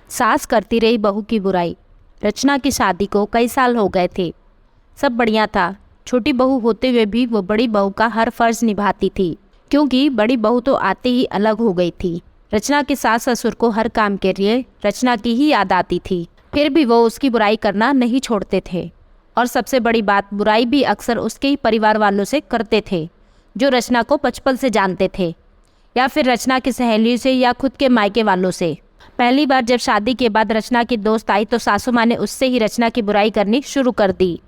सास करती रही बहू की बुराई। रचना की शादी को कई साल हो गए थे। सब बढ़िया था। छोटी बहू होते हुए भी वो बड़ी बहू का हर फर्ज निभाती थी, क्योंकि बड़ी बहू तो आते ही अलग हो गई थी। रचना के सास ससुर को हर काम के लिए रचना की ही याद आती थी, फिर भी वो उसकी बुराई करना नहीं छोड़ते थे। और सबसे बड़ी बात, बुराई भी अक्सर उसके ही परिवार वालों से करते थे, जो रचना को बचपन से जानते थे, या फिर रचना की सहेलियों से या खुद के मायके वालों से। पहली बार जब शादी के बाद रचना की दोस्त आई तो सासू माँ ने उससे ही रचना की बुराई करनी शुरू कर दी।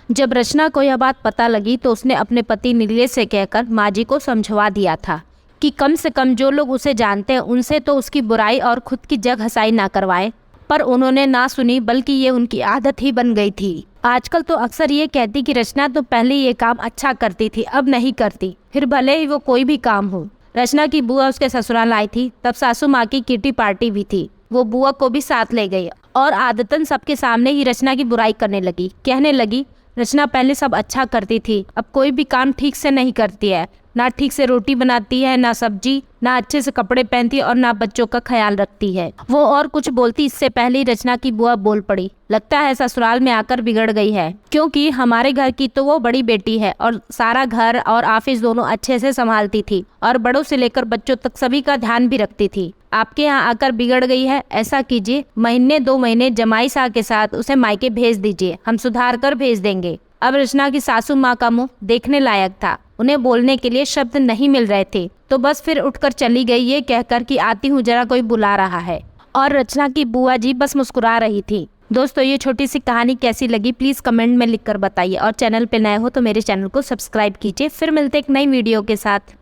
जब रचना को यह बात पता लगी तो उसने अपने पति नीलेश से कहकर माँ जी को समझवा दिया था कि कम से कम जो लोग उसे जानते हैं उनसे तो उसकी बुराई और खुद की जग हंसाई ना करवाएं। पर उन्होंने ना सुनी, बल्कि ये उनकी आदत ही बन गई थी। आजकल तो अक्सर ये कहती कि रचना तो पहले ये काम अच्छा करती थी, अब नहीं करती, फिर भले ही वो कोई भी काम हो। रचना की बुआ उसके ससुराल आई थी, तब सासू माँ की किटी पार्टी भी थी। वो बुआ को भी साथ ले गई और आदतन सबके सामने ही रचना की बुराई करने लगी। कहने लगी, रचना पहले सब अच्छा करती थी, अब कोई भी काम ठीक से नहीं करती है, ना ठीक से रोटी बनाती है, ना सब्जी, ना अच्छे से कपड़े पहनती है और ना बच्चों का ख्याल रखती है। वो और कुछ बोलती इससे पहले ही रचना की बुआ बोल पड़ी, लगता है ससुराल में आकर बिगड़ गई है, क्योंकि हमारे घर की तो वो बड़ी बेटी है और सारा घर और ऑफिस दोनों अच्छे से संभालती थी और बड़ों से लेकर बच्चों तक सभी का ध्यान भी रखती थी। आपके यहाँ आकर बिगड़ गई है। ऐसा कीजिए, महीने 2 महीने जमाई साह के साथ उसे मायके भेज दीजिए, हम सुधार कर भेज देंगे। अब रचना की सासू माँ का मुंह देखने लायक था। उन्हें बोलने के लिए शब्द नहीं मिल रहे थे, तो बस फिर उठकर चली गई, ये कहकर कि आती हूँ, जरा कोई बुला रहा है। और रचना की बुआ जी बस मुस्कुरा रही थी। दोस्तों, ये छोटी सी कहानी कैसी लगी प्लीज कमेंट में लिखकर बताइए, और चैनल पे नए हो तो मेरे चैनल को सब्सक्राइब कीजिए। फिर मिलते एक नई वीडियो के साथ।